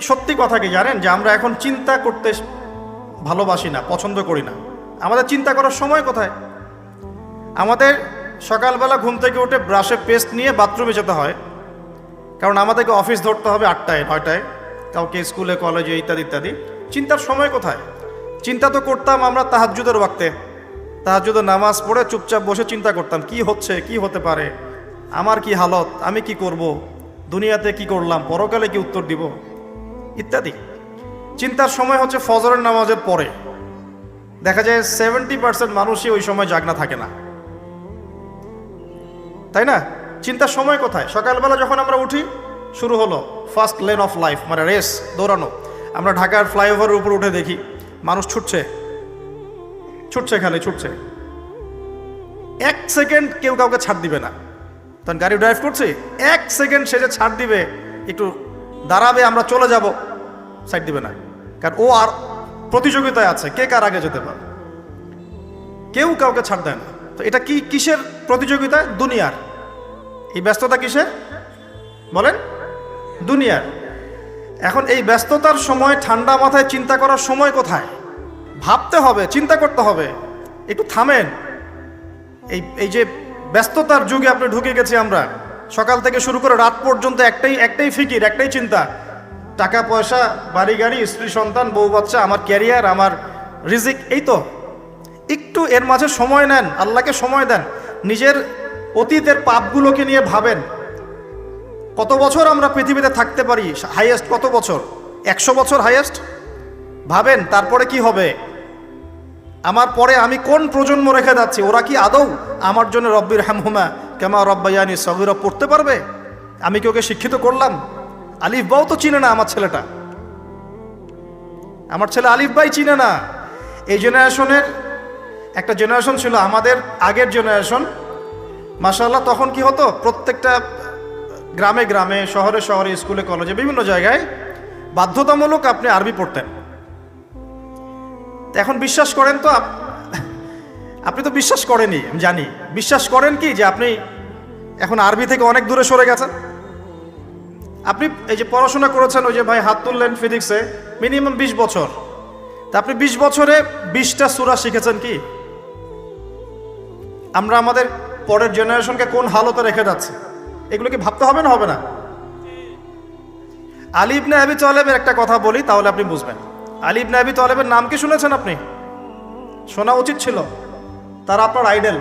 সত্যি কথা কি জানেন, যে আমরা এখন চিন্তা করতে ভালোবাসি না, পছন্দ করি না। আমাদের চিন্তা করার সময় কোথায়? আমাদের সকালবেলা ঘুম থেকে উঠে ব্রাশে পেস্ট নিয়ে বাথরুমে যেতে হয়, কারণ আমাদেরকে অফিস ধরতে হবে 8টায় 9টায়, কাউকে স্কুলে কলেজে ইত্যাদি ইত্যাদি। চিন্তার সময় কোথায়? চিন্তা তো করতাম আমরা তাহাজ্জুদের ওয়াক্তে, তাহাজ্জুদের নামাজ পড়ে চুপচাপ বসে চিন্তা করতাম কি হচ্ছে, কি হতে পারে, আমার কি হালত, আমি কি করব, দুনিয়াতে কি করলাম, পরকালে কি উত্তর দিব ইত্যাদি। চিন্তার সময় হচ্ছে ফজরের নামাজের পরে। দেখা যায় 70% মানুষই ওই সময় জাগনা থাকে না, তাই না? চিন্তার সময় কোথায়? সকালবেলা যখন আমরা উঠি শুরু হলো ফার্স্ট লেন অফ লাইফ, মানে রেস, দৌড়ানো। আমরা ঢাকার ফ্লাইওভারের উপর উঠে দেখি মানুষ ছুটছে, খালি ছুটছে। 1 সেকেন্ড কেউ কাউকে ছাড় দিবে না। তখন গাড়ি ড্রাইভ করছি, 1 সেকেন্ড সে যে ছাড় দিবে, একটু দাঁড়াবে, আমরা চলে যাব, সাইড দিবে না। কারণ ও আর প্রতিযোগিতায় আছে, কে কার আগে যেতে পারে। কেউ কাউকে ছাড় দেয় না। তো এটা কি, কিসের প্রতিযোগিতা? দুনিয়ার। এই ব্যস্ততা কিসের বলেন? দুনিয়ার। এখন এই ব্যস্ততার সময় ঠান্ডা মাথায় চিন্তা করার সময় কোথায়? ভাবতে হবে, চিন্তা করতে হবে। একটু থামেন। এই যে ব্যস্ততার যুগে আপনি ঢুকে গেছি আমরা, সকাল থেকে শুরু করে রাত পর্যন্ত একটাই ফিকির, একটাই চিন্তা, টাকা পয়সা, বাড়ি গাড়ি, স্ত্রী সন্তান, বউ বাচ্চা, আমার ক্যারিয়ার, আমার রিজিক, এই তো। একটু এর মাঝে সময় নেন, আল্লাহকে সময় দেন, নিজের অতীতের পাপগুলোকে নিয়ে ভাবেন। কত বছর আমরা পৃথিবীতে থাকতে পারি? হাইয়েস্ট কত বছর? 100 বছর হাইয়েস্ট। ভাবেন তারপরে কি হবে? আমার পরে আমি কোন প্রজন্ম রেখে যাচ্ছি? ওরা কি আদৌ আমার জন্য রব্বির হামহুমা কামা রব্বায়ানি সগীরা পড়তে পারবে? আমি কি ওকে শিক্ষিত করলাম? আলিফ বাও তো চিনে না আমার ছেলেটা, আমার ছেলে আলিফ বাই চিনে না। এই জেনারেশনের একটা জেনারেশন ছিল, আমাদের আগের জেনারেশন, মাশাআল্লাহ। তখন কি হতো? প্রত্যেকটা গ্রামে গ্রামে, শহরে শহরে, স্কুলে কলেজে, বিভিন্ন জায়গায় বাধ্যতামূলক আপনি আরবি পড়তেন। এখন বিশ্বাস করেন তো? আপনি তো বিশ্বাস করেনই, আমি জানি। বিশ্বাস করেন কি যে আপনি এখন আরবি থেকে অনেক দূরে সরে গেছেন? আপনি এই যে পড়াশোনা করেছেন, ওই যে ভাই হাত তুললেন ফিজিক্সে, মিনিমাম 20 বছর। তা আপনি 20 বছরে 20টা সূরা শিখেছেন কি? আমরা আমাদের পরের জেনারেশনকে কোন হালতে রেখে যাচ্ছি, এগুলো কি ভাবতে হবে না? হবে না? আলী ইবনে আবি তালেবের একটা কথা বলি, তাহলে আপনি বুঝবেন। আলী ইবনে আবি তালেবের নাম কি শুনেছেন আপনি? শোনা উচিত ছিল। তারা আপনার আইডল।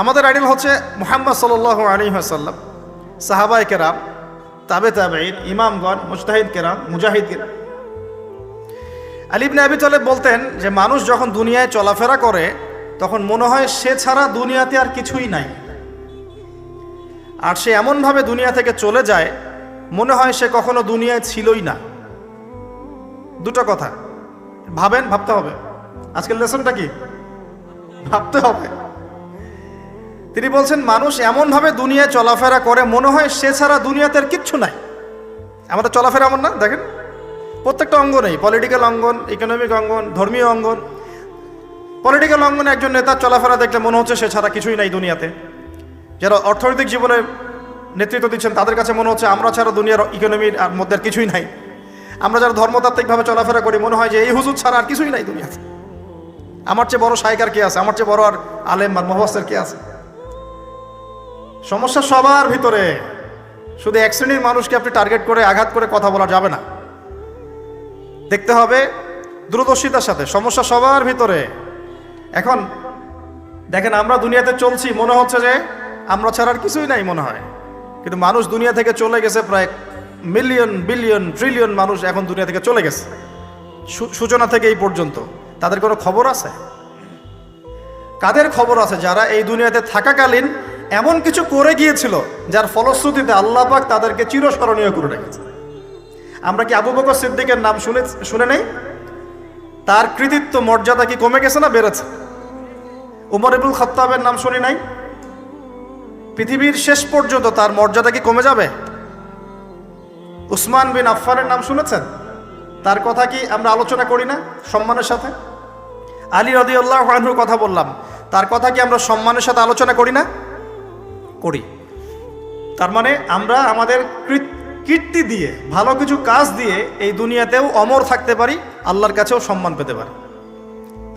আমাদের আইডল হচ্ছে মুহাম্মদ সাল্লাল্লাহু আলাইহি ওয়াসাল্লাম, সাহাবায়ে কেরাম, তাবে তাবেঈন, ইমামগণ, মুজতাহিদ কেরাম, মুজাহিদ কেরাম। আলী ইবনে আবি তালেব বলতেন যে মানুষ যখন দুনিয়ায় চলাফেরা করে তখন মনে হয় সে ছাড়া দুনিয়াতে আর কিছুই নাই, আর সে এমনভাবে দুনিয়া থেকে চলে যায় মনে হয় সে কখনো দুনিয়ায় ছিলই না। দুটো কথা ভাবেন, ভাবতে হবে। আজকের লেসনটা কি? ভাবতে হবে। তিনি বলছেন মানুষ এমনভাবে দুনিয়ায় চলাফেরা করে মনে হয় সে ছাড়া দুনিয়াতে আর কিচ্ছু নাই। আমাদের চলাফেরা এমন না? দেখেন প্রত্যেকটা অঙ্গনেই, পলিটিক্যাল অঙ্গন, ইকোনমিক অঙ্গন, ধর্মীয় অঙ্গন। পলিটিক্যাল অঙ্গনে একজন নেতার চলাফেরা দেখলে মনে হচ্ছে সে ছাড়া কিছুই নাই দুনিয়াতে। যারা অর্থনৈতিক জীবনে নেতৃত্ব দিচ্ছেন তাদের কাছে মনে হচ্ছে আমরা ছাড়া দুনিয়ার ইকোনমির আর মধ্যে আর কিছুই নাই। আমরা যারা ধর্মতাত্ত্বিকভাবে চলাফেরা করি মনে হয় যে এই হুজুর ছাড়া আর কিছুই নাই দুনিয়াতে। আমার চেয়ে বড় শায়েক আর কে আছে? আমার চেয়ে বড় আর আলেম আর মুফাসসির কে আছে? সমস্যা সবার ভিতরে। শুধু এক শ্রেণীর মানুষকে আপনি টার্গেট করে আঘাত করে কথা বলা যাবে না। দেখতে হবে দূরদর্শিতার সাথে, সমস্যা সবার ভিতরে। এখন দেখেন আমরা দুনিয়াতে চলছি, মনে হচ্ছে যে আমরা ছাড়া আর কিছুই নাই মনে হয়, কিন্তু মানুষ দুনিয়া থেকে চলে গেছে। প্রায় মিলিয়ন, বিলিয়ন, ট্রিলিয়ন মানুষ এখন দুনিয়া থেকে চলে গেছে সূচনা থেকে এই পর্যন্ত। তাদের কোনো খবর আছে? কাদের খবর আছে? যারা এই দুনিয়াতে থাকাকালীন এমন কিছু করে গিয়েছিল যার ফলশ্রুতিতে আল্লাহ পাক তাদেরকে চিরস্মরণীয় করে রেখেছে। আমরা কি আবু বকর সিদ্দিকের নাম শুনে নেই? তার কৃতিত্ব মর্যাদা কি কমে গেছে না বেড়েছে? উমর ইবনুল খাত্তাবের নাম শুনি নাই? পৃথিবীর শেষ পর্যন্ত তার মর্যাদা কি কমে যাবে? উসমান বিন আফফানের নাম শুনেছেন? তার কথা কি আমরা আলোচনা করি না সম্মানের সাথে? আলী রাদিয়াল্লাহু আনহুর কথা বললাম, তার কথা কি আমরা সম্মানের সাথে আলোচনা করি না? করি। তার মানে আমরা আমাদের কীর্তি দিয়ে, ভালো কিছু কাজ দিয়ে এই দুনিয়াতেও অমর থাকতে পারি, আল্লাহর কাছেও সম্মান পেতে পারি।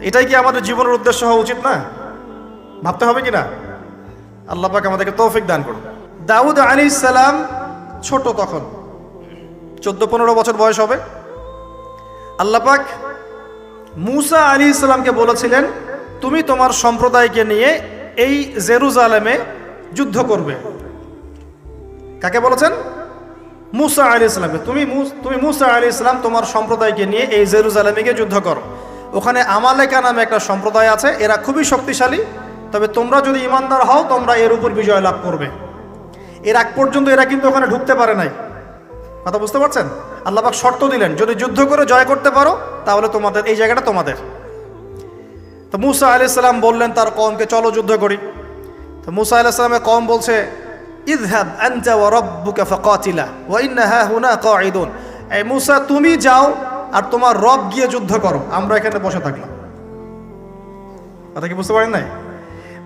এটাই কি আমাদের জীবনের উদ্দেশ্য হওয়া উচিত না? ভাবতে হবে কি না? আল্লাহ পাক আমাদেরকে তৌফিক দান করুন। দাউদ আলাইহিস সালাম ছোট, তখন 14-15 বছর বয়স হবে। আল্লাহ পাক মূসা আলাইহিস সালামকে বলেছিলেন, তুমি তোমার সম্প্রদায়কে নিয়ে এই জেরুজালেমে যুদ্ধ করবে। কাকে বলেছেন? মূসা আলাইহিস সালামকে। তুমি মূসা আলাইহিস সালাম তোমার সম্প্রদায়কে নিয়ে এই জেরুজালেমে গিয়ে যুদ্ধ করো। ওখানে আমালেকা নামে একটা সম্প্রদায় আছে, এরা খুবই শক্তিশালী, তবে তোমরা যদি ইমানদার হও তোমরা এর উপর বিজয় লাভ করবে। এর আগ পর্যন্ত এরা কিন্তু ওখানে ঢুকতে পারে নাই। কথা বুঝতে পারছেন? আল্লাহ পাক শর্ত দিলেন, যদি যুদ্ধ করে জয় করতে পারো তাহলে তোমাদের এই জায়গাটা তোমাদের। তো মূসা আলাইহিস সালাম বললেন তার কওমকে, চলো যুদ্ধ করি। তো মূসা আলাইহিস সালামের কওম বলছে, ইযহাব আনতা ওয়া রাব্বুকা ফাকাতিলা ওয়া ইন্না হাহুনা কাঈদুন। এই মূসা, তুমি যাও আর তোমার রব গিয়ে যুদ্ধ করো, আমরা এখানে বসে থাকলাম। কথা কি বুঝতে পারেন নাই?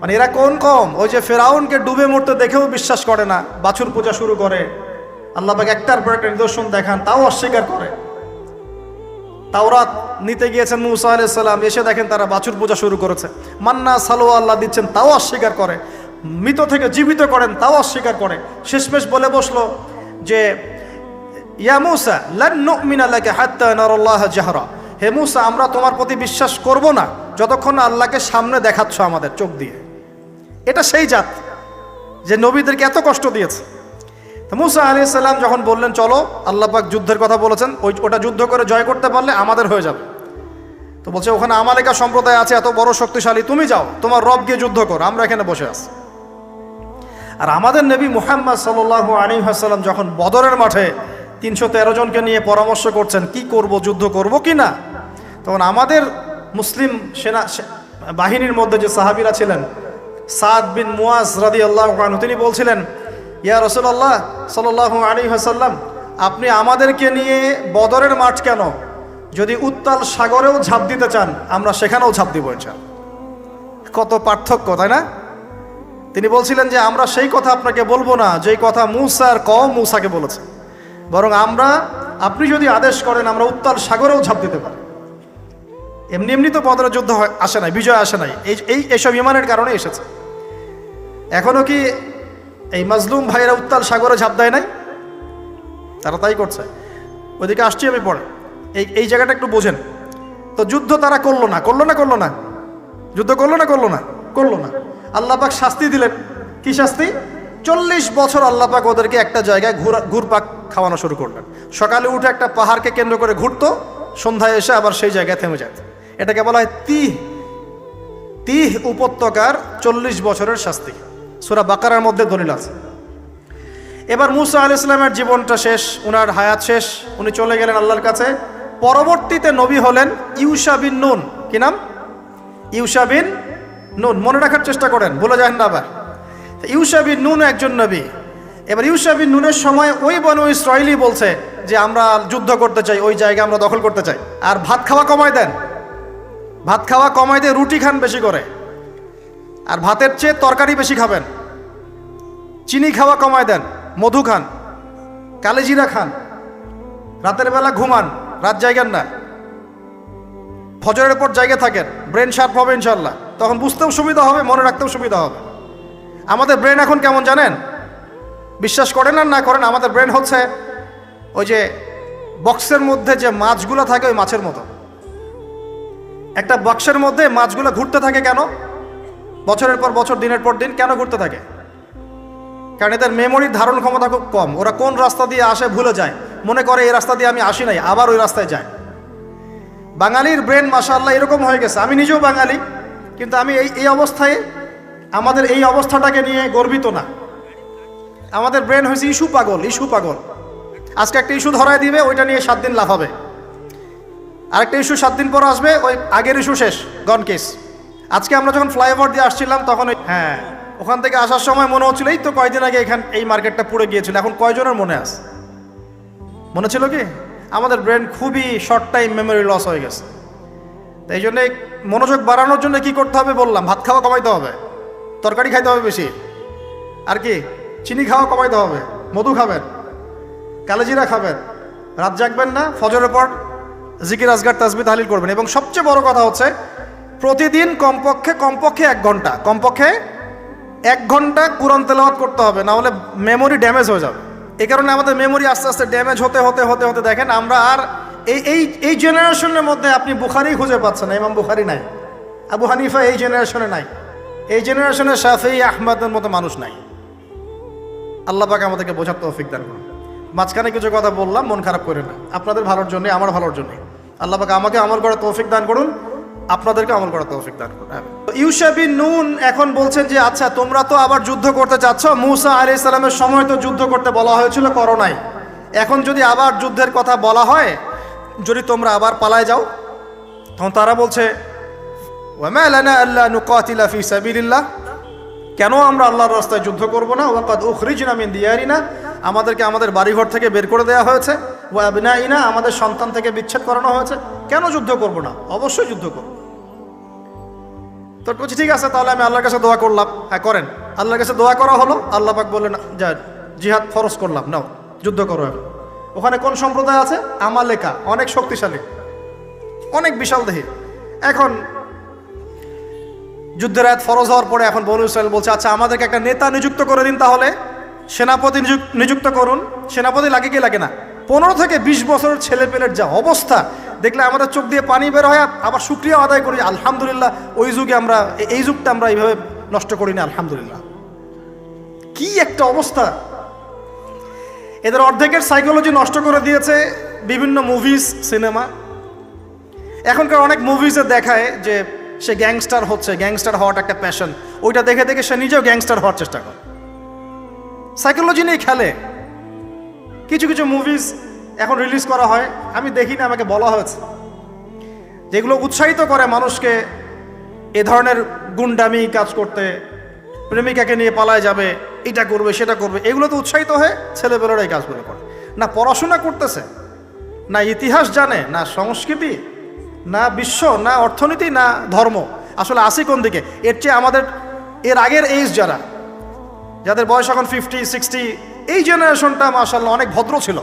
মানে এরা কোন কওম? ওই যে ফেরাউনকে ডুবে মরতে দেখেও বিশ্বাস করে না, বাছুর পূজা শুরু করে, আল্লাহ পাক একটার পর একটা নিদর্শন দেখান, তাও অস্বীকার করে। তাওরাত নিতে গিয়েছেন মূসা আলাইহিস সালাম, এসে দেখেন তারা বাছুর পূজা শুরু করেছে। মান্না সালোয়া আল্লাহ দিচ্ছেন, তাও অস্বীকার করে। মৃত থেকে জীবিত করেন, তাও অস্বীকার করে। শেষমেশ বলে বসলো যে, ইয়া মূসা লান নুমিনা লাকা হাত্তা নারাল্লাহ জাহরা। হে মূসা, আমরা তোমার প্রতি বিশ্বাস করব না যতক্ষণ না আল্লাহকে সামনে দেখাচ্ছ আমাদের চোখ দিয়ে। এটা সেই জাত যে নবীদেরকে এত কষ্ট দিয়েছে। তো মূসা আলাইহিস সালাম যখন বললেন চলো, আল্লাহ পাক যুদ্ধের কথা বলেছেন, ওটা যুদ্ধ করে জয় করতে পারলে আমাদের হয়ে যাবে। তো বলছে ওখানে আমালেকা সম্প্রদায় আছে এত বড় শক্তিশালী, তুমি যাও, তোমার রব গিয়ে যুদ্ধ করো, আমরা এখানে বসে আছি। আর আমাদের নবী মুহাম্মদ সাল্লাল্লাহু আলাইহি ওয়াসাল্লাম যখন বদরের মাঠে 313 জনকে নিয়ে পরামর্শ করছেন কি করব, যুদ্ধ করব কি না, তখন আমাদের মুসলিম সেনা বাহিনীর মধ্যে যে সাহাবীরা ছিলেন, সাদ বিন মুয়াজ রাদিয়াল্লাহু আনহু, তিনি বলছিলেন, ইয়া রাসূলুল্লাহ সাল্লাল্লাহু আলাইহি ওয়াসাল্লাম, আপনি আমাদেরকে নিয়ে বদরের মাঠ কেন, যদি উত্তাল সাগরেও ঝাঁপ দিতে চান আমরা সেখানেও ঝাঁপ দিব ইনশাআল্লাহ। কত পার্থক্য, তাই না? তিনি বলছিলেন যে আমরা সেই কথা আপনাকে বলবো না যেই কথা মূসার কওম মূসাকে বলেছে, বরং আপনি যদি আদেশ করেন আমরা উত্তাল সাগরেও ঝাঁপ দিতে পারি। এমনি এমনি তো বদরের যুদ্ধ আসে নাই, বিজয় আসে নাই, এইসব ইমানের কারণে এসেছে। এখনো কি এই মাজলুম ভাইরা উত্তাল সাগরে ঝাঁপ দেয় নাই? তারা তাই করছে। ওইদিকে আসছি আমি পরে, এই জায়গাটা একটু বোঝেন। তো যুদ্ধ তারা করলো না। যুদ্ধ করলো না। আল্লাহ পাক শাস্তি দিলেন। কি শাস্তি? 40 বছর আল্লাহ পাক ওদেরকে একটা জায়গায় ঘুরপাক খাওয়ানো শুরু করলেন। সকালে উঠে একটা পাহাড়কে কেন্দ্র করে ঘুরতো, সন্ধ্যায় এসে আবার সেই জায়গায় থেমে যেত। এটাকে বলা হয় তিহ উপত্যকার 40 বছরের শাস্তি। সূরা বাকারার মধ্যে দলিল আছে। এবার মূসা আলাইহিস সালামের জীবনটা শেষ, উনার হায়াত শেষ, উনি চলে গেলেন আল্লাহর কাছে। পরবর্তীতে নবী হলেন ইউশা বিন নুন। কি নাম? ইউশা বিন নুন। মনে রাখার চেষ্টা করেন, ভুলে যান না আবার। ইউশা বিন নুন একজন নবী। এবার ইউশা বিন নুনের সময় ওই বনু ইসরাইলি বলছে যে আমরা যুদ্ধ করতে চাই, ওই জায়গা আমরা দখল করতে চাই। আর ভাত খাওয়া কমায় দেন, রুটি খান বেশি করে, আর ভাতের চেয়ে তরকারি বেশি খাবেন। চিনি খাওয়া কমায় দেন, মধু খান, কালেজিরা খান, রাতের বেলা ঘুমান, রাত জায়গার না, ফজরের পর জায়গা থাকেন, ব্রেন শার্প হবে ইনশাল্লাহ, তখন বুঝতেও সুবিধা হবে, মনে রাখতেও সুবিধা হবে। আমাদের ব্রেন এখন কেমন জানেন? বিশ্বাস করেন আর না করেন, আমাদের ব্রেন হচ্ছে ওই যে বক্সের মধ্যে যে মাছগুলো থাকে ওই মাছের মতো। একটা বক্সের মধ্যে মাছগুলো ঘুরতে থাকে কেন? বছরের পর বছর, দিনের পর দিন কেন ঘুরতে থাকে? কারণ এদের মেমোরির ধারণ ক্ষমতা খুব কম। ওরা কোন রাস্তা দিয়ে আসে ভুলে যায়, মনে করে এই রাস্তা দিয়ে আমি আসি নাই, আবার ওই রাস্তায় যায়। বাঙালির ব্রেন মাশাআল্লাহ এরকম হয়ে গেছে। আমি নিজেও বাঙালি, কিন্তু আমি এই অবস্থায়, আমাদের এই অবস্থাটাকে নিয়ে গর্বিত না। আমাদের ব্রেন হয়েছে ইস্যু পাগল। আজকে একটা ইস্যু ধরায় দিবে, ওইটা নিয়ে 7 দিন লাফাবে। আরেকটা ইস্যু 7 দিন পর আসবে, ওই আগের ইস্যু শেষ, গন কেস। আজকে আমরা যখন ফ্লাইওভার দিয়ে আসছিলাম তখন ওখান থেকে আসার সময় মনে হচ্ছিল এই তো কয়দিন আগে এই মার্কেটটা পুড়ে গিয়েছিল। এখন কয়জনের মনে ছিল কি? আমাদের ব্রেন খুবই শর্ট টাইম মেমোরি লস হয়ে গেছে। তাই জন্যে মনোযোগ বাড়ানোর জন্য কি করতে হবে বললাম, ভাত খাওয়া কমাইতে হবে, তরকারি খাইতে হবে বেশি, আর কি চিনি খাওয়া কমাইতে হবে, মধু খাবেন। কালেজিরা খাবেন, রাত জাগবেন না, ফজরের পর জিকির আজগার তাসবিহ তাহলিল করবেন। এবং সবচেয়ে বড় কথা হচ্ছে প্রতিদিন কমপক্ষে 1 ঘন্টা কোরআন তেলাওয়াত করতে হবে, না হলে মেমোরি ড্যামেজ হয়ে যাবে। এই কারণে আমাদের মেমোরি আস্তে আস্তে ড্যামেজ হতে দেখেন আমরা আর এই জেনারেশনের মধ্যে আপনি বুখারি খুঁজে পাচ্ছেন না, ইমাম বুখারি নাই, আবু হানিফা এই জেনারেশনে নাই, এই জেনারেশনে শাফিঈ আহমদের মতো মানুষ নাই। আল্লাহ পাক আমাদেরকে বোঝার তৌফিক দান করুন। মাঝখানে কিছু কথা বললাম, মন খারাপ করে না, আপনাদের ভালোর জন্য, আমার ভালোর জন্য। আল্লাহ পাক আমাকে আমল করার তৌফিক দান করুন, আপনাদেরকে আমল করার তৌফিক দান করুন। ইউশা বিন নুন এখন বলছেন যে আচ্ছা তোমরা তো আবার যুদ্ধ করতে চাচ্ছ, মূসা আলাইহিস সালামের সময় তো যুদ্ধ করতে বলা হয়েছিল, করো নাই, এখন যদি আবার যুদ্ধের কথা বলা হয়, যদি তোমরা আবার পালায় যাও, তখন তারা বলছে ওয়ামা লানা আল্লা নুকাতিলা ফি সাবিলিল্লাহ, কেন আমরা আল্লাহর রাস্তায় যুদ্ধ করব না? ওয়াকাদ উখরিজনা মিন দিয়ারিনা, আমাদেরকে আমাদের বাড়িঘর থেকে বের করে দেওয়া হয়েছে, ওয়া আবনাইনা, আমাদের সন্তান থেকে বিচ্ছেদ করানো হয়েছে, কেন যুদ্ধ করব না? অবশ্যই যুদ্ধ করব। তো বলছি ঠিক আছে, তাহলে আমি আল্লাহর কাছে দোয়া করলাম। হ্যাঁ করেন, আল্লাহর কাছে দোয়া করা হলো, আল্লাহ পাক বললেন যা জিহাদ ফরজ করলাম, নাও যুদ্ধ করো। এখন ওখানে কোন সম্প্রদায় আছে? আমালেকা, অনেক শক্তিশালী, অনেক বিশাল দেহী। এখন যুদ্ধের আয়াত ফরজ হওয়ার পরে এখন বনু ইসরাইল বলছে আচ্ছা আমাদেরকে একটা নেতা নিযুক্ত করে দিন, তাহলে সেনাপতি নিযুক্ত করুন। সেনাপতি লাগে কি লাগে না? 15 থেকে 20 বছরের ছেলে পেলের যা অবস্থা দেখলে আমাদের চোখ দিয়ে পানি বের হয়। আবার শুকরিয়া আদায় করি, আলহামদুলিল্লাহ ওই যুগে আমরা, এই যুগটা আমরা এইভাবে নষ্ট করিনি, আলহামদুলিল্লাহ। কি একটা অবস্থা! এদের অর্ধেকের সাইকোলজি নষ্ট করে দিয়েছে বিভিন্ন মুভিজ, সিনেমা। এখনকার অনেক মুভিজে দেখায় যে সে গ্যাংস্টার হচ্ছে, গ্যাংস্টার হওয়াটা একটা প্যাশন, ওইটা দেখে দেখে সে নিজেও গ্যাংস্টার হওয়ার চেষ্টা করে, সাইকোলজি নিয়ে খেলে। কিছু কিছু মুভিজ এখন রিলিজ করা হয়, আমি দেখি না, আমাকে বলা হয়েছে, যেগুলো উৎসাহিত করে মানুষকে এ ধরনের গুন্ডামি কাজ করতে, প্রেমিকাকে নিয়ে পালায় যাবে, এটা করবে সেটা করবে, এগুলো তো উৎসাহিত হয়ে ছেলেবেলারা এই কাজগুলো করে। না পড়াশোনা করতেছে, না ইতিহাস জানে, না সংস্কৃতি, না বিশ্ব, না অর্থনীতি, না ধর্ম, আসলে আসি কোন দিকে? এর চেয়ে আমাদের এর আগের এইজ যাদের বয়স এখন 50-60, এই জেনারেশনটা মাশাআল্লাহ অনেক ভদ্র ছিল।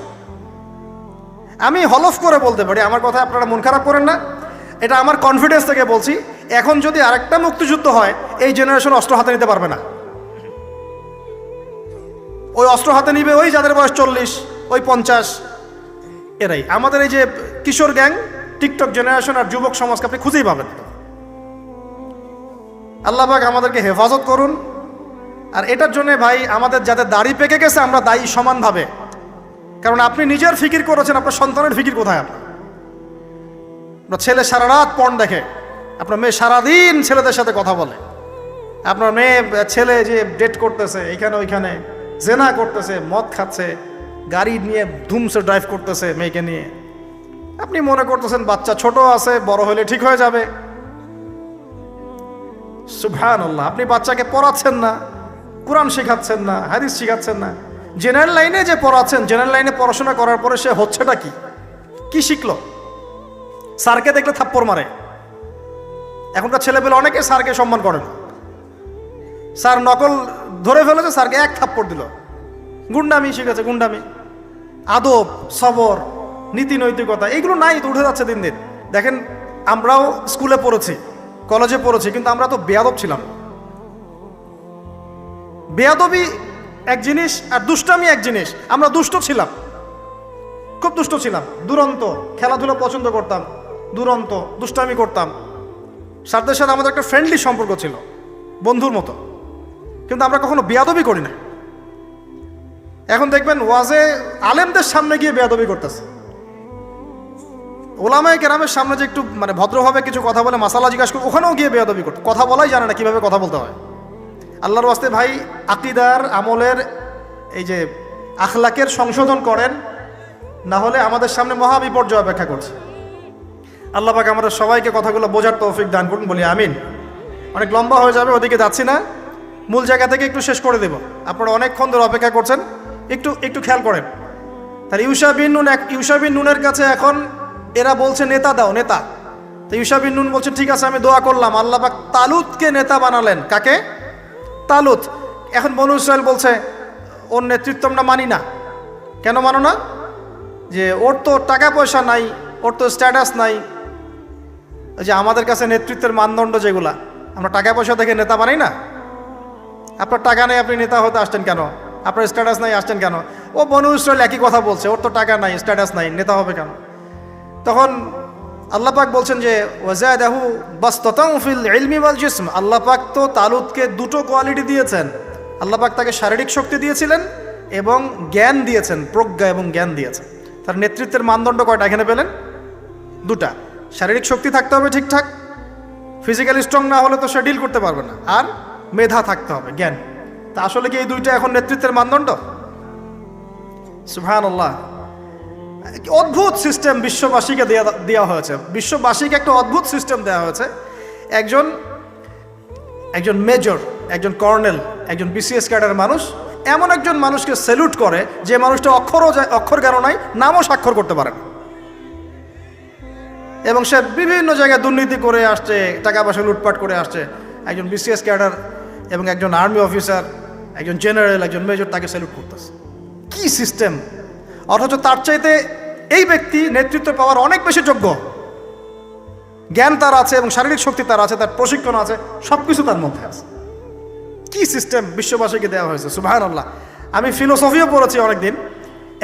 আমি হলফ করে বলতে পারি, আমার কথা আপনারা মন খারাপ করেন না, এটা আমার কনফিডেন্স থেকে বলছি, এখন যদি আরেকটা মুক্তিযুদ্ধ হয়, এই জেনারেশন অস্ত্র হাতে নিতে পারবে না। ওই অস্ত্র হাতে নিবে ওই যাদের বয়স 40, ওই 50, এরাই। আমাদের এই যে কিশোর গ্যাং, টিকটক জেনারেশন আর যুবক সমাজকে আপনি খুঁজেই পাবেন। আল্লাহ পাক আমাদেরকে হেফাজত করুন। আর এটার জন্য ভাই আমাদের যাদের দাড়ি পেকে গেছে আমরা দায়ী সমানভাবে, কারণ আপনি নিজের ফিকির করেছেন, আপনার সন্তানের ফিকির কোথায়? আপনার ছেলে সারা রাত পর্ন দেখে, আপনার মেয়ে সারাদিন ছেলেদের সাথে কথা বলে, আপনার ছেলে যে ডেট করতেছে এইখানে ওইখানে, জেনা করতেছে, মদ খাচ্ছে, গাড়ি নিয়ে ধুমসে ড্রাইভ করতেছে মেয়েকে নিয়ে, আপনি মনে করতেছেন বাচ্চা ছোট আছে, বড় হলে ঠিক হয়ে যাবে। সুবহানাল্লাহ, আপনি বাচ্চাকে পড়াচ্ছেন না, কোরআন শেখাচ্ছেন না, হাদিস শেখাচ্ছেন না, জেনারেল লাইনে যে পড়াচ্ছেন, জেনারেল লাইনে পড়াশোনা করার পরে সে হচ্ছেটা কি শিখলো? স্যারকে দেখলে থাপ্পড় মারে। এখনকার ছেলেপেলে অনেকে স্যারকে সম্মান করে না, স্যার নকল ধরে ফেলেছে, স্যারকে এক থাপ্পড় দিল। গুন্ডামি শিখেছে, গুন্ডামি, আদব, সবর, নীতি নৈতিকতা এগুলো নাই, তো উঠে যাচ্ছে দিন দিন। দেখেন আমরাও স্কুলে পড়েছি, কলেজে পড়েছি, কিন্তু আমরা তো বেয়াদব ছিলাম। বেয়াদবি এক জিনিস আর দুষ্টামি এক জিনিস। আমরা দুষ্ট ছিলাম, খুব দুষ্ট ছিলাম, দুরন্ত, খেলাধুলা পছন্দ করতাম, দুরন্ত, দুষ্টামি করতাম। স্যারদের সাথে আমাদের একটা ফ্রেন্ডলি সম্পর্ক ছিল, বন্ধুর মতো, কিন্তু আমরা কখনো বেয়াদবি করি না। এখন দেখবেন ওয়াজে আলেমদের সামনে গিয়ে বেয়াদবি করতেছে, ওলামায়ে কেরামের সামনে যে একটু মানে ভদ্রভাবে কিছু কথা বলে মাসালা জিজ্ঞাসা করে, ওখানেও গিয়ে বেয়াদবি করতে, কথা বলাই জানে না কিভাবে কথা বলতে হয়। আল্লাহর ওয়াস্তে ভাই আকীদার আমলের এই যে আখলাকের সংশোধন করেন, না হলে আমাদের সামনে মহা বিপর্যয় অপেক্ষা করছে। আল্লাহ পাক আমাদের সবাইকে কথাগুলো বোঝার তৌফিক দান করুন, বলি আমিন। অনেক লম্বা হয়ে যাবে, ওদিকে যাচ্ছি না, মূল জায়গা থেকে একটু শেষ করে দেব। আপনারা অনেকক্ষণ ধরে অপেক্ষা করছেন, একটু খেয়াল করেন। তাহলে ইউশা বিন নুনের কাছে এখন এরা বলছে নেতা দাও, নেতা। তো ইউশা বিন নুন বলছে ঠিক আছে আমি দোয়া করলাম, আল্লাহ পাক তালুতকে নেতা বানালেন। কাকে? তালুত। এখন বনু ইসরাইল বলছে ওর নেতৃত্ব আমরা মানি না, কেন মানো না? যে ওর তো টাকা পয়সা নাই, ওর তো স্ট্যাটাস নাই। ওই যে আমাদের কাছে নেতৃত্বের মানদণ্ড যেগুলা, আমরা টাকা পয়সা দেখে নেতা বানাই না। আপনার টাকা নেই, আপনি নেতা হতে আসছেন কেন? আপনার স্ট্যাটাস নাই, আসছেন কেন? ও বনু ইসরাইল একই কথা বলছে, ওর তো টাকা নাই, স্ট্যাটাস নাই, নেতা হবে কেন? তখন আল্লাহ পাক বলছেন যে ওয়াজাদাহু বাসতাতাউ ফিল ইলমি ওয়াল জিসম। আল্লাহ পাক তো তালুতকে দুটো কোয়ালিটি দিয়েছেন। আল্লাহ পাক তাকে শারীরিক শক্তি দিয়েছিলেন এবং জ্ঞান দিয়েছেন, প্রজ্ঞা এবং জ্ঞান দিয়েছেন। তার নেতৃত্বের মানদণ্ড কয়টা এখানে পেলেন? দুটা। শারীরিক শক্তি থাকতে হবে ঠিকঠাক, ফিজিক্যালি স্ট্রং না হলে তো সে ডিল করতে পারবে না, আর মেধা থাকতে হবে, জ্ঞান। তা আসলে কি এই দুইটা এখন নেতৃত্বের মানদণ্ড? সুবহানাল্লাহ। অদ্ভুত সিস্টেম বিশ্ববাসীকে দেওয়া হয়েছে, বিশ্ববাসীকে একটা অদ্ভুত সিস্টেম দেওয়া হয়েছে। একজন মেজর, একজন কর্নেল, একজন বিসিএস ক্যাডার মানুষ এমন একজন মানুষকে স্যালুট করে যে মানুষটা অক্ষর জ্ঞান নাই, নামও স্বাক্ষর করতে পারে না, এবং সে বিভিন্ন জায়গায় দুর্নীতি করে আসছে, টাকা পয়সা লুটপাট করে আসছে। একজন বিসিএস ক্যাডার এবং একজন আর্মি অফিসার, একজন জেনারেল, একজন মেজর তাকে স্যালুট করতেছে। কি সিস্টেম! অথচ তার চাইতে এই ব্যক্তি নেতৃত্ব পাওয়ার অনেক বেশি যোগ্য। জ্ঞান তার আছে এবং শারীরিক শক্তি তার আছে, তার প্রশিক্ষণ আছে, সব কিছু তার মধ্যে আছে। কি সিস্টেম বিশ্ববাসীকে দেওয়া হয়েছে! সুবহানাল্লাহ। আমি ফিলোসফিও পড়েছি অনেকদিন।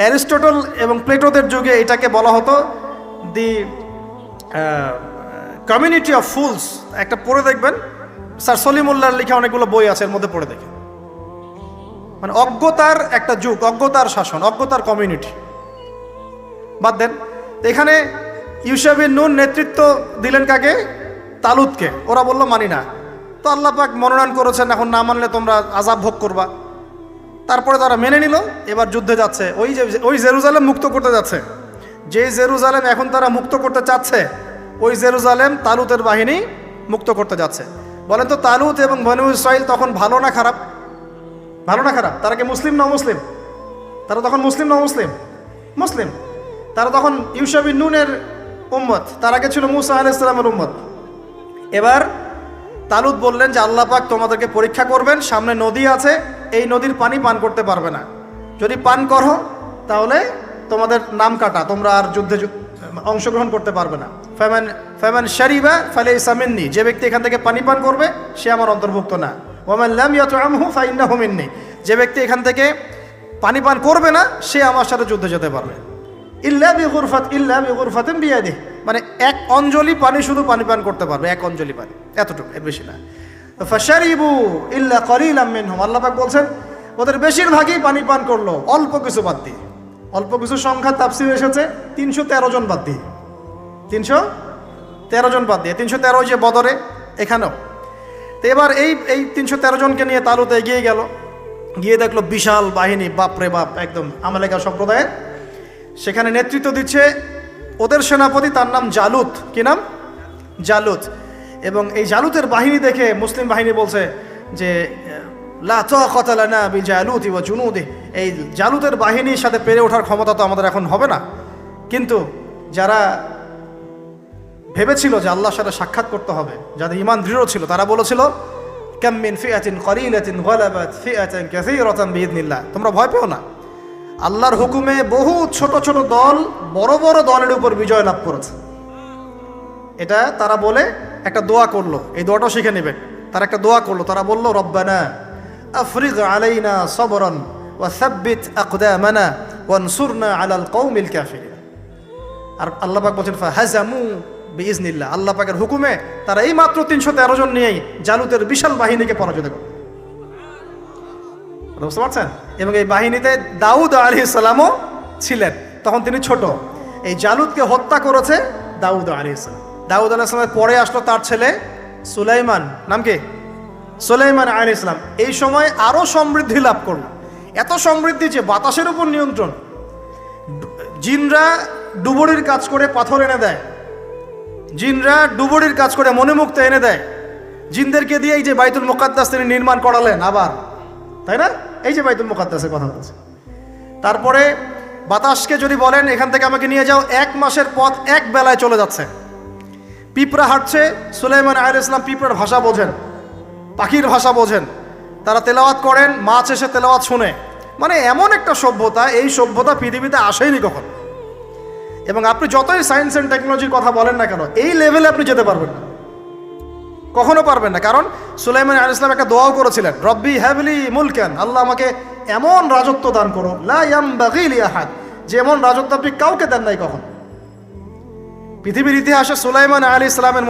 অ্যারিস্টটল এবং প্লেটোদের যুগে এটাকে বলা হতো দি কমিউনিটি অফ ফুলস। একটা পড়ে দেখবেন, স্যার সলিমুল্লাহর লেখা অনেকগুলো বই আছে, এর মধ্যে পড়ে দেখেন। মানে অজ্ঞতার একটা যুগ, অজ্ঞতার শাসন, অজ্ঞতার কমিউনিটি। বাদ দেন, এখানে ইউশা বিন নুন নেতৃত্ব দিলেন কাকে? তালুতকে। ওরা বলল মানি না। তো আল্লাহ পাক মনোনয়ন করেছেন, এখন না মানলে তোমরা আযাব ভোগ করবা। তারপরে তারা মেনে নিল, এবার যুদ্ধে যাচ্ছে। ওই জেরুজালেম মুক্ত করতে যাচ্ছে। যেই জেরুজালেম এখন তারা মুক্ত করতে চাচ্ছে, ওই জেরুজালেম তালুতের বাহিনী মুক্ত করতে যাচ্ছে। বলেন তো, তালুত এবং বনু ইসরাইল তখন ভালো না খারাপ? ভালো না খারাপ? তারা কি মুসলিম না মুসলিম? তারা তখন মুসলিম না মুসলিম? মুসলিম। তারা তখন ইউশা বিন নুনের উম্মত, তার আগে ছিল মুসা আলাইহিস সালামের উম্মত। এবার তালুত বললেন যে আল্লাহ পাক তোমাদেরকে পরীক্ষা করবেন, সামনে নদী আছে, এই নদীর পানি পান করতে পারবে না। যদি পান করো তাহলে তোমাদের নাম কাটা, তোমরা আর যুদ্ধে অংশগ্রহণ করতে পারবে না। ফামান শারিবা ফালাইসা মিন্নি, যে ব্যক্তি এখান থেকে পানি পান করবে সে আমার অন্তর্ভুক্ত না। ওয়ামান লাম ইয়াতআমহু ফাইন্নাহু মিন্নি, যে ব্যক্তি এখান থেকে পানি পান করবে না সে আমার সাথে যুদ্ধে যেতে পারবে। ইল্লা বিগুরফাতিন বিয়াদিহি, মানে এক অঞ্জলি পানি শুধু পানি পান করতে পারবে, এক অঞ্জলি পানি, এতটুকু, এর বেশি না। ফাশারিবু ইল্লা কলিলাম মিনহুম, আল্লাহ পাক বলছেন ওদের বেশিরভাগই পানি পান করলো, অল্প কিছু বাদ দিয়ে। অল্প কিছু সংখ্যা তাফসীরে এসেছে 313 জন বাদ দিয়ে, 313 জন বাদ দিয়ে। 313 যে বদরে, এখানেও। তো এবার এই 313 জনকে নিয়ে তালুত এগিয়ে গেল, গিয়ে দেখলো বিশাল বাহিনী, বাপরে বাপ, একদম আমালেকা সম্প্রদায়ের। সেখানে নেতৃত্ব দিচ্ছে ওদের সেনাপতি, তার নাম জালুত। কি নাম? জালুত। এবং এই জালুতের বাহিনী দেখে মুসলিম বাহিনী বলছে যে লা তাকাতা লানা বিজালুতি ওয়া জুনুদিহি, এই জালুতের বাহিনীর সাথে পেরে ওঠার ক্ষমতা তো আমাদের এখন হবে না। কিন্তু যারা ভেবেছিল যে আল্লাহর সাথে সাক্ষাৎ করতে হবে, যাদের ঈমান দৃঢ় ছিল, তারা বলেছিল কাম মিন ফিআতিন কলিলাতিন গালাবাত ফিআতান কাসীরাতান বিইذনিল্লাহ, তোমরা ভয় পেও না, আল্লাহর হুকুমে বহু ছোট ছোট দল বড় বড় দলের উপর বিজয় লাভ করেছে। এটা তারা বলে একটা দোয়া করলো, এই দোয়াটাও শিখে নেবেন। তারা একটা দোয়া করলো, তারা বলল রব্বানা আফরিগ আলাইনা সবরান ওয়া সাব্বিত আকদামানা ওয়ানসুরনা আলাল কওমিল কাফিরিন। আর আল্লাহ পাক বলেন ফাহাজামু বিইذনিল্লাহ, আল্লাহ পাকের হুকুমে তারা এই মাত্র 313 জন নিয়েই জালুতের বিশাল বাহিনীকে পরাজিত করে। বুঝতে পারছেন? এবং এই বাহিনীতে দাউদ আলাইহিস সালামও ছিলেন, তখন তিনি ছোট। এই জালুতকে হত্যা করেছে দাউদ আলাইহিস সালাম। দাউদ আলাইহিস সালামের পরে আসলো তার ছেলে সুলাইমান, নাম কি? সুলাইমান আলাইহিস সালাম। এই সময় আরো সমৃদ্ধি লাভ করলো, এত সমৃদ্ধি যে বাতাসের উপর নিয়ন্ত্রণ। জিনরা ডুবুরির কাজ করে পাথর এনে দেয়, জিনরা ডুবুরির কাজ করে মণিমুক্তা এনে দেয়। জিনদেরকে দিয়ে এই যে বাইতুল মুকাদ্দাস তিনি নির্মাণ করালেন আবার, তাই না? এই যে বাইতুল মুকাদ্দাসের কথা বলছে। তারপরে বাতাসকে যদি বলেন এখান থেকে আমাকে নিয়ে যাও, 1 মাসের পথ এক বেলায় চলে যাচ্ছে। পিঁপড়া হাঁটছে, সুলাইমান আলাইহিস সালাম পিঁপড়ার ভাষা বোঝেন, পাখির ভাষা বোঝেন। তারা তেলাওয়াত করেন, মাছ এসে তেলাওয়াত শুনে। মানে এমন একটা সভ্যতা, এই সভ্যতা পৃথিবীতে আসেনি কখন। এবং আপনি যতই সায়েন্স অ্যান্ড টেকনোলজির কথা বলেন না কেন, এই লেভেলে আপনি যেতে পারবেন না, কখনো পারবেন না। কারণ সুলাইমান আলাইহিস সালাম একটা দোয়াও করেছিলেন, রব্বি হ্যাবলি মুলকান, আল্লাহ আমাকে এমন রাজত্ব দান করো, লা ইয়ামবাগি লি আহাদ, যে এমন রাজত্ব আপনি কাউকে দেন নাই কখন। পৃথিবীর ইতিহাসে সুলাইমান আলাইহিস সালামের